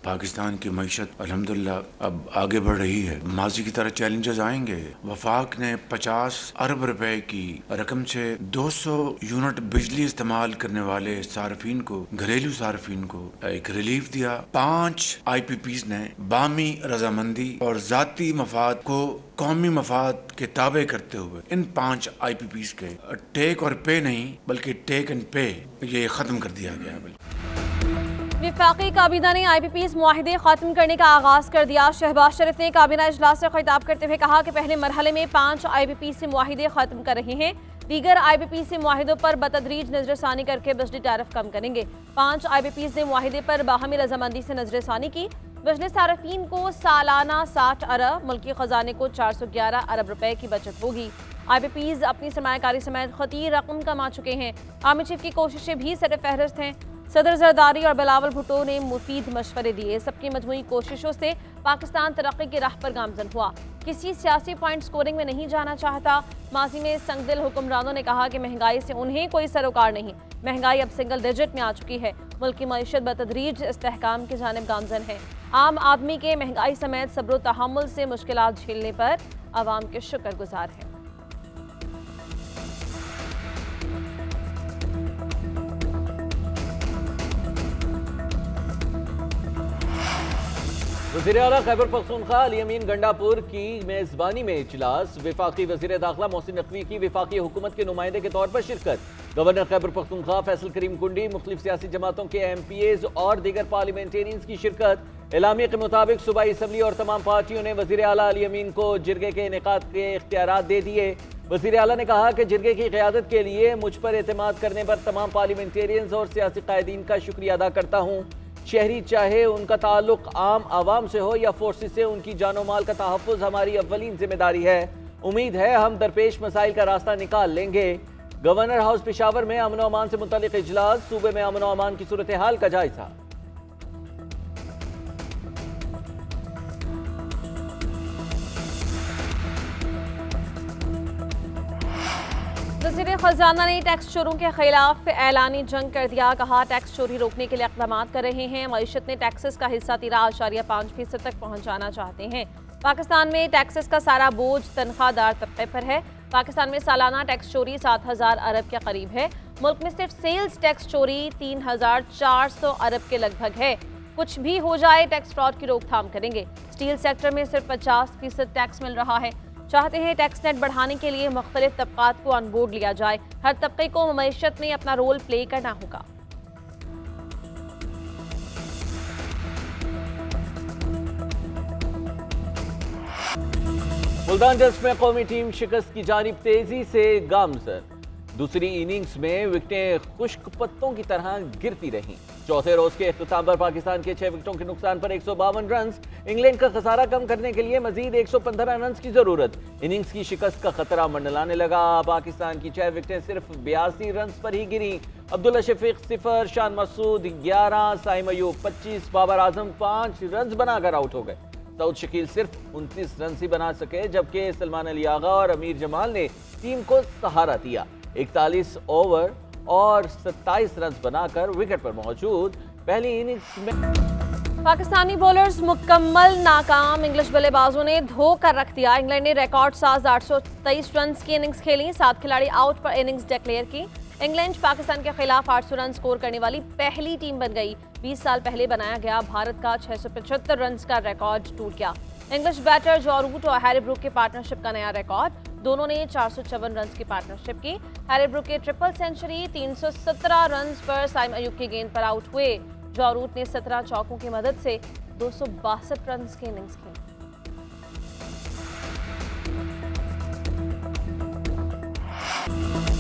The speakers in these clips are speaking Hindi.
पाकिस्तान की मईशत अल्हम्दुलिल्लाह अब आगे बढ़ रही है। माजी की तरह चैलेंजेस आएंगे। वफाक ने 50 अरब रुपए की रकम से 200 यूनिट बिजली इस्तेमाल करने वाले सार्फिन को, घरेलू सार्फिन को एक रिलीफ दिया। 5 IPPs ने बामी रजामंदी और जाती मफाद को कौमी मफाद के ताबे करते हुए इन 5 IPPs के टेक और पे नहीं बल्कि टेक एंड पे ये खत्म कर दिया गया। वफाकी काबीना ने IPPs मुआहिदे खत्म करने का आगाज कर दिया। शहबाज शरीफ ने काबीना इजलास से खिताब करते हुए कहा कि पहले मरहले में 5 IPP से मुआहिदे खत्म कर रहे हैं, दीगर IPP से मुआहिदों पर बतदरीज नजरसानी करके बिजली टैरिफ कम करेंगे। 5 IPPs ने मुआहिदे पर बाहमी रजामंदी से नजरसानी की। बिजली सार्फिन को सालाना 60 अरब, मुल्की खजाने को 411 अरब रुपए की बचत होगी। IPPs अपनी सरमायाकारी समेत खतीर रकम कमा चुके हैं। आमिर चीफ की कोशिशें भी सर फहरिस्त हैं। सदर जरदारी और बिलावल भुट्टो ने मुफीद मशवरे दिए। सबकी मजमूई कोशिशों से पाकिस्तान तरक्की की राह पर गामजन हुआ। किसी सियासी पॉइंट स्कोरिंग में नहीं जाना चाहता। माजी में संगदिल हुक्मरानों ने कहा कि महंगाई से उन्हें कोई सरोकार नहीं। महंगाई अब सिंगल डिजिट में आ चुकी है। मुल्क की मईशत बतदरीज इस्तेहकाम की जानिब गामजन है। आम आदमी के महंगाई समेत सब्र तहम्मुल से मुश्किलात झेलने पर आवाम के शुक्रगुजार हैं। वज़ीर आला खैबर पख्तूनख्वा अली अमीन गंडापुर की मेज़बानी में इजलास। वफाकी वज़ीर दाखिला मोहसिन नकवी की वफाकी हुकूमत के नुमाइंदे के तौर पर शिरकत। गवर्नर खैबर पख्तूनख्वा फैसल करीम कुंडी, मुख्तलिफ सियासी जमातों के MPAs और दीगर पार्लियामेंटेरियंस की शिरकत। एलामिया के मुताबिक सूबाई असम्बली और तमाम पार्टियों ने वज़ीर आला अली अमीन को जिरगे के इनेकाद के इख्तियारात दे दिए। वज़ीर आला ने कहा कि जिरगे की क़यादत के लिए मुझ पर एतमाद करने पर तमाम पार्लियामेंटेरियंस और सियासी कायदीन का शुक्रिया अदा करता हूँ। शहरी चाहे उनका ताल्लुक आम आवाम से हो या फोर्सेस से, उनकी जानो माल का तहफ़्फ़ुज़ हमारी अव्वलीन जिम्मेदारी है। उम्मीद है हम दरपेश मसाइल का रास्ता निकाल लेंगे। गवर्नर हाउस पेशावर में अमन और अमान से मुतल्लिक़ इजलास। सूबे में अमन और अमान की सूरत हाल का जायजा। वज़ीर खजाना ने टैक्स चोरों के खिलाफ ऐलानी जंग कर दिया। कहा टैक्स चोरी रोकने के लिए इक़दाम कर रहे हैं। मईशत में टैक्सेस का हिस्सा 13.5% तक पहुँचाना चाहते हैं। पाकिस्तान में टैक्सेस का सारा बोझ तनख्वाहदार तबके पर है। पाकिस्तान में सालाना टैक्स चोरी 7,000 अरब के करीब है। मुल्क में सिर्फ सेल्स टैक्स चोरी 3,400 अरब के लगभग है। कुछ भी हो जाए टैक्स फ्रॉड की रोकथाम करेंगे। स्टील सेक्टर में सिर्फ 50% टैक्स मिल रहा है। चाहते हैं टैक्स नेट बढ़ाने के लिए मुख्तलिफ तबकात को ऑन बोर्ड लिया जाए। हर तबके को मईशत में अपना रोल प्ले करना होगा। मुल्तान टेस्ट में कौमी टीम शिकस्त की जानिब तेजी से गामजन। दूसरी इनिंग्स में विकेटें खुश्क पत्तों की तरह गिरती रहीं। चौथे रोज के इख्तिताम पर पाकिस्तान के 6 विकेटों के नुकसान पर 152 रन। इंग्लैंड का खसारा कम करने के लिए मजीद 115 रन की जरूरत। इनिंग्स की शिकस्त का खतरा मंडलाने लगा। पाकिस्तान की 6 विकेटें सिर्फ 82 रन पर ही गिरी। अब्दुल्ला शफीक 0, शान मसूद 11, साइम अयूब 25, बाबर आजम 5 रन बनाकर आउट हो गए। सऊद शकील सिर्फ 29 रन ही बना सके, जबकि सलमान अली आगा और अमीर जमाल ने टीम को सहारा दिया। 41 ओवर और 27 रन बनाकर विकेट पर मौजूद पहली इनिंग्स में पाकिस्तानी बॉलर्स मुकम्मल नाकाम। इंग्लिश बल्लेबाजों ने धोकर रख दिया। इंग्लैंड ने रिकॉर्ड साज 823 रन की इनिंग्स खेली। 7 खिलाड़ी आउट पर इनिंग्स डिक्लेयर की। इंग्लैंड पाकिस्तान के खिलाफ 800 रन स्कोर करने वाली पहली टीम बन गई। 20 साल पहले बनाया गया भारत का 675 रन का रिकॉर्ड टूट गया। इंग्लिश बैटर जॉ रूट और हैरी ब्रूक के पार्टनरशिप का नया रिकॉर्ड। दोनों ने 454 रन की पार्टनरशिप की। हैरी ब्रूक के ट्रिपल सेंचुरी, 317 रन पर साइम अयूब की गेंद पर आउट हुए। जॉ रूट ने 17 चौकों की मदद से 262 रन की इनिंग्स खेली।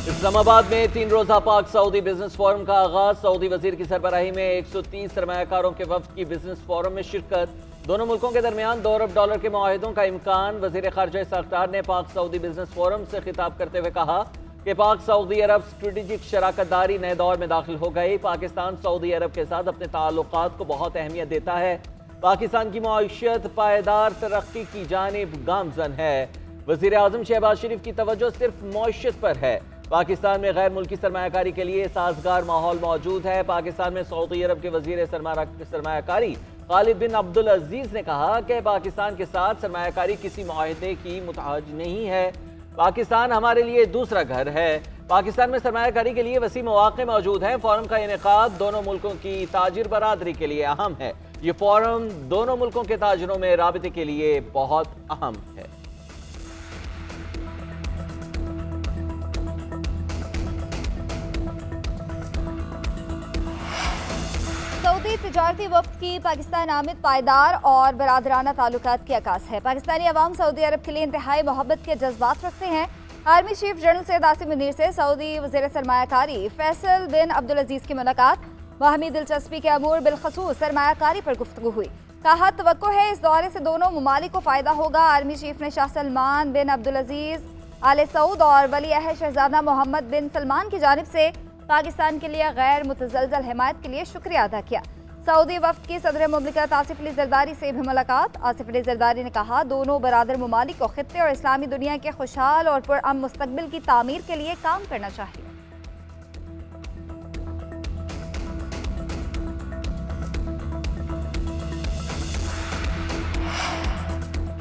इस्लामाबाद में 3 रोजा पाक सऊदी बिजनेस फोरम का आगाज। सऊदी वजीर की सरबराही में 130 सरमायाकारों के वफ्द की बिजनेस फोरम में शिरकत। दोनों मुल्कों के दरमियान $2 अरब के मुआहिदों का इम्कान। वजीर खारजा साख्तार ने पाक सऊदी बिजनेस फोरम से खिताब करते हुए कहा कि पाक सऊदी अरब स्ट्रेटेजिक शराकतदारी नए दौर में दाखिल हो गई। पाकिस्तान सऊदी अरब के साथ अपने ताल्लुकात को बहुत अहमियत देता है। पाकिस्तान की मईशत पायदार तरक्की की जानिब गामजन है। वजीर आजम शहबाज शरीफ की तवज्जो सिर्फ मईशत पर है। पाकिस्तान में गैर मुल्की सरमायाकारी के लिए साजगार माहौल मौजूद है। पाकिस्तान में सऊदी अरब के वजीर सरमायाकारी खालिद बिन अब्दुल अजीज ने कहा कि पाकिस्तान के साथ सरमायाकारी किसी मुआहदे की मुताज नहीं है। पाकिस्तान हमारे लिए दूसरा घर है। पाकिस्तान में सरमायाकारी के लिए वसी मौके मौजूद हैं। फोरम का इनेकाद दोनों मुल्कों की ताजिर बरादरी के लिए अहम है। ये फोरम दोनों मुल्कों के ताजिरों में राबिते के लिए बहुत अहम है। सऊदी तिजारती वफ्द की पाकिस्तान आमद पायदार और बरादराना ताल्लुकात की अक्कास है। पाकिस्तानी अवाम सऊदी अरब के लिए इंतहाई मोहब्बत के जज्बात रखते हैं। Army chief general Syed Asim Munir से सऊदी वज़ीर सरमायाकारी फैसल बिन अब्दुल अजीज की मुलाकात। बाहमी दिलचस्पी के अमूर बिलखसूस सरमायाकारी पर गुफ्तगू हुई। कहा तवक्को है इस दौरे से दोनों ममालिक को फ़ायदा होगा। आर्मी चीफ ने शाह सलमान बिन अब्दुल अजीज, आले सऊद और वली अहद शहजादा मोहम्मद बिन सलमान की जानिब से पाकिस्तान के लिए गैर मुतज़लज़ल हिमायत के लिए शुक्रिया अदा किया। सऊदी वफ्द की सदर मुमलिकत आसिफ अली जरदारी से भी मुलाकात। आसिफ अली जरदारी ने कहा दोनों बरादर ममालिक को खित्ते और इस्लामी दुनिया के खुशहाल और पुरअमन मुस्तकबिल की तामीर के लिए काम करना चाहिए।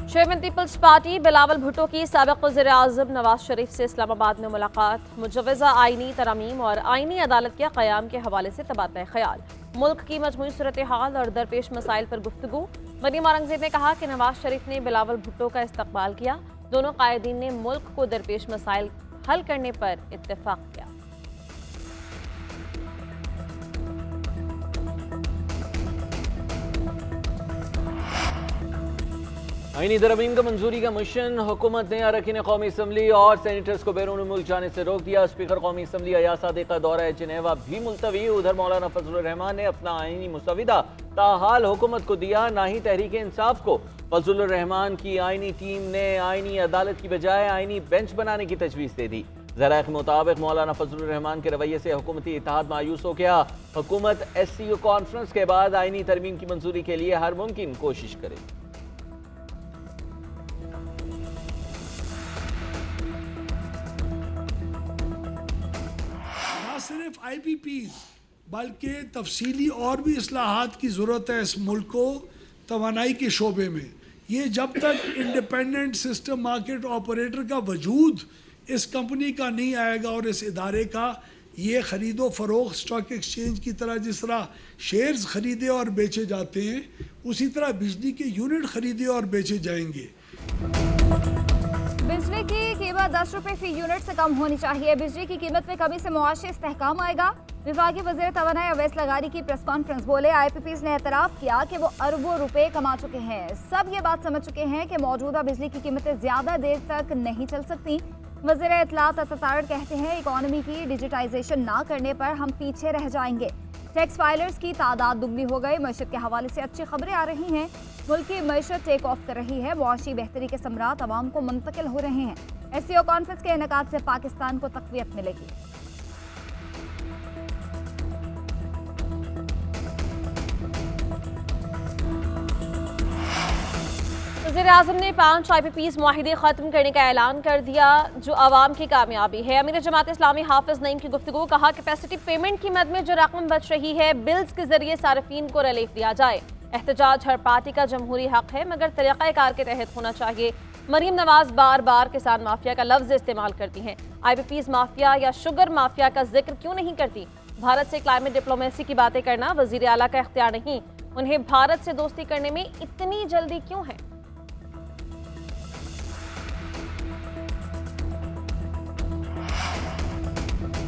चेयरमैन पीपल्स पार्टी बिलावल भुट्टो की साबिक़ वज़ीर आज़म नवाज शरीफ से इस्लामाबाद में मुलाकात। मुजव्वज़ा आइनी तरमीम और आइनी अदालत के क़याम के हवाले से तबादला ख्याल। मुल्क की मजमूई सूरत हाल और दरपेश मसाइल पर गुफ्तगू। मरीम औरंगज़ेब ने कहा कि नवाज शरीफ ने बिलावल भुट्टो का इस्तकबाल किया। दोनों कायदीन ने मुल्क को दरपेश मसाइल हल करने पर इत्तेफाक किया। आईनी तरमीम का मंजूरी का मिशन। हुकूमत ने अरकान कौमी असम्बली और सेनेटर्स को बैरून मुल्क जाने से रोक दिया। स्पीकर कौमी असम्बली अयाज सादिक का दौरा जिनेवा भी मुलतवी। उधर मौलाना फजलुर रहमान ने अपना आईनी मुसविदा ताहाल हुकूमत को दिया, ना ही तहरीक इंसाफ को। फजलुर रहमान की आईनी टीम ने आईनी अदालत की बजाय आईनी बेंच बनाने की तजवीज़ दे दी। ज़राए के मुताबिक मौलाना फजलुर रहमान के रवैये से हुकूमती इत्तेहाद मायूस हो गया। हुकूमत SCO कॉन्फ्रेंस के बाद आईनी तरमीम की मंजूरी के लिए हर मुमकिन कोशिश करेगी। सिर्फ IPPs बल्कि तफसीली और भी इस्लाहात की ज़रूरत है इस मुल्क को तवानाई के शोबे में। ये जब तक इंडिपेंडेंट सिस्टम मार्केट ऑपरेटर का वजूद इस कंपनी का नहीं आएगा और इस इदारे का, ये ख़रीदो फ़रोख्त स्टॉक एक्सचेंज की तरह जिस तरह शेयर्स ख़रीदे और बेचे जाते हैं, उसी तरह बिजली के यूनिट ख़रीदे और बेचे जाएंगे। बिजली की कीमत 10 रुपये फी यूनिट से कम होनी चाहिए। बिजली की कीमत में कमी से मुआशी इस्तेहकाम आएगा। विफाकी वज़ीर तवानाई अवैस लगारी की प्रेस कॉन्फ्रेंस बोले IPPs ने एतराफ़ किया कि वो अरबों रुपए कमा चुके हैं। सब ये बात समझ चुके हैं कि मौजूदा बिजली की कीमतें ज़्यादा देर तक नहीं चल सकती। वज़ीर इत्तलात अतातारड़ कहते हैं इकॉनमी की डिजिटाइजेशन ना करने पर हम पीछे रह जाएंगे। टैक्स फाइलर्स की तादाद दुगनी हो गई। मईशत के हवाले से अच्छी खबरें आ रही हैं। मुल्क की मईशत टेक ऑफ कर रही है। मुआशी बेहतरी के समरात आवाम को मुंतकिल हो रहे हैं। SCO कॉन्फ्रेंस के इनेकाद से पाकिस्तान को तक़वियत मिलेगी। वज़ीर आज़म ने 5 IPPs मुआहिदे ख़त्म करने का ऐलान कर दिया, जो आवाम की कामयाबी है। अमीर जमात इस्लामी हाफिज़ नईम की गुफ्तगू। कहा कैपेसिटी पेमेंट की मद में जो रकम बच रही है बिल्स के जरिए सार्फिन को रिलीफ दिया जाए। एहतजाज हर पार्टी का जमहूरी हक है, मगर तरीक़ाकार के तहत होना चाहिए। मरीम नवाज बार बार किसान माफिया का लफ्ज़ इस्तेमाल करती हैं। IPPs माफिया या शुगर माफिया का जिक्र क्यों नहीं करती? भारत से क्लाइमेट डिप्लोमेसी की बातें करना वज़ीर आला का इख्तियार नहीं। उन्हें भारत से दोस्ती करने में इतनी जल्दी क्यों है?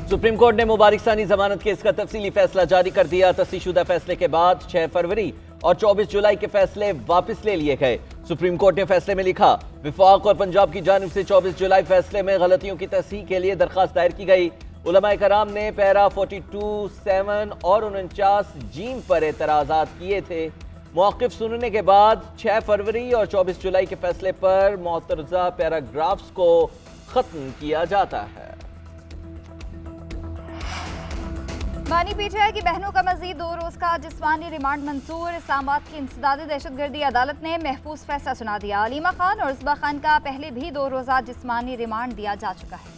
सुप्रीम कोर्ट ने मुबारकसानी जमानत केस का तफसीली फैसला जारी कर दिया। तस्दीशुदा फैसले के बाद 6 फरवरी और 24 जुलाई के फैसले वापस ले लिए गए। सुप्रीम कोर्ट ने फैसले में लिखा, विफाक और पंजाब की जानिब से 24 जुलाई फैसले में गलतियों की तस्हीह के लिए दरखास्त दायर की गई। उलमाए कराम ने पैरा 42, 7 और 49 जीम पर एतराज़ात किए थे। मौक़िफ़ सुनने के बाद 6 फरवरी और 24 जुलाई के फैसले पर मुतरज़ा पैराग्राफ्स को ख़त्म किया जाता है। बानी PTI की बहनों का मजीद 2 रोज का जिस्मानी रिमांड मंजूर। इस्लामाबाद की इंसदादी दहशतगर्दी अदालत ने महफूज फैसला सुना दिया। अलीमा खान और उज़्बा खान का पहले भी 2 रोजा जिस्मानी रिमांड दिया जा चुका है।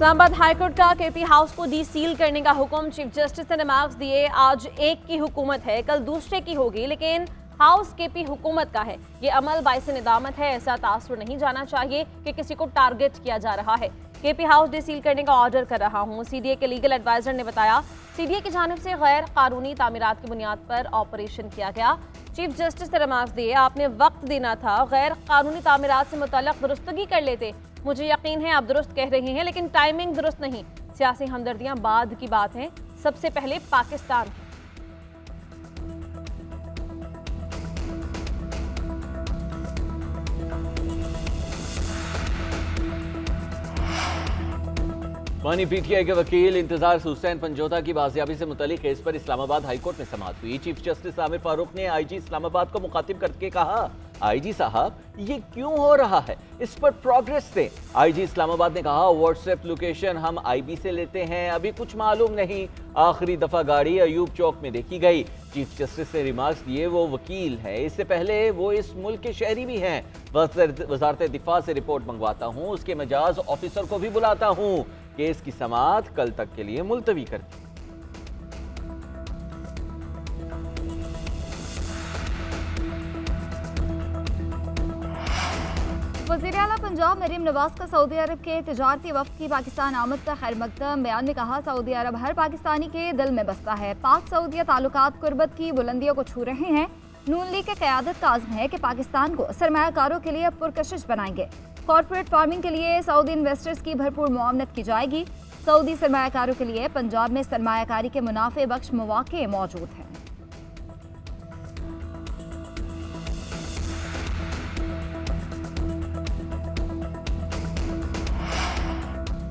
इस्लामाबाद हाईकोर्ट का केपी हाउस को डी सील करने का हुक्म चीफ जस्टिस ने मार्क्स दिए। आज एक की हुकूमत है, कल दूसरे की होगी, लेकिन हाउस केपी हुकूमत का है। ये अमल बाइस निदामत है। ऐसा तासुर नहीं जाना चाहिए कि किसी को टारगेट किया जा रहा है। केपी हाउस डी सील करने का ऑर्डर कर रहा हूँ। सीडीए के लीगल एडवाइजर ने बताया, सीडीए की जानिब से गैर कानूनी तामीरात की बुनियाद पर ऑपरेशन किया गया। चीफ जस्टिस ने रिमार्क्स दिए, आपने वक्त देना था, गैर कानूनी तामीरात से मुतल्लक दुरुस्तगी कर लेते। मुझे यकीन है आप दुरुस्त कह रहे हैं, लेकिन टाइमिंग दुरुस्त नहीं। सियासी हमदर्दियां बाद की बात हैं, सबसे पहले पाकिस्तान। मानी पीटीआई के वकील इंतजार हुसैन पंजोता की बाजियाबी से मुतल्लिक केस पर इस्लामाबाद हाईकोर्ट में समाअत हुई। चीफ जस्टिस आमिर फारूक ने आईजी इस्लामाबाद को मुखातिब करके कहा, आईजी साहब ये क्यों हो रहा है, इस पर प्रोग्रेस दें। आईजी इस्लामाबाद ने कहा, व्हाट्सएप लोकेशन हम आईबी से लेते हैं, अभी कुछ मालूम नहीं। आखिरी दफा गाड़ी अयूब चौक में देखी गई। चीफ जस्टिस ने रिमार्क्स दिए, वो वकील है, इससे पहले वो इस मुल्क के शहरी भी हैं। वजारत दिफा से रिपोर्ट मंगवाता हूँ, उसके मजाज ऑफिसर को भी बुलाता हूँ। केस की समाअत कल तक के लिए मुलतवी कर दी। वज़ीर आला पंजाब मरीम नवाज का सऊदी अरब के तिजारती वफ्द की पाकिस्तान आमद का खैर मकदम। बयान में कहा, सऊदी अरब हर पाकिस्तानी के दिल में बसता है। पाक सऊदिया ताल्लुकात कुर्बत की बुलंदियों को छू रहे हैं। नून लीग के क़यादत का आज़म है कि पाकिस्तान को सरमायाकारों के लिए पुरकशिश बनाएंगे। कॉर्पोरेट फार्मिंग के लिए सऊदी इन्वेस्टर्स की भरपूर मुआवनत की जाएगी। सऊदी सरमायाकारों के लिए पंजाब में सरमायाकारी के मुनाफे बख्श मौके मौजूद हैं।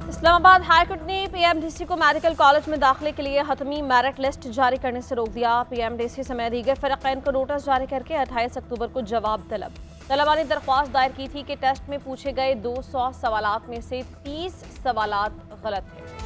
इस्लामाबाद हाईकोर्ट ने पीएमडीसी को मेडिकल कॉलेज में दाखिले के लिए हतमी मेरिट लिस्ट जारी करने से रोक दिया। पीएमडीसी समेत दीगर फरीकैन को नोटिस जारी करके 28 अक्टूबर को जवाब तलब। तलबा ने दरख्वास्त दायर की थी कि टेस्ट में पूछे गए 200 सवालात में से 30 सवालात गलत हैं।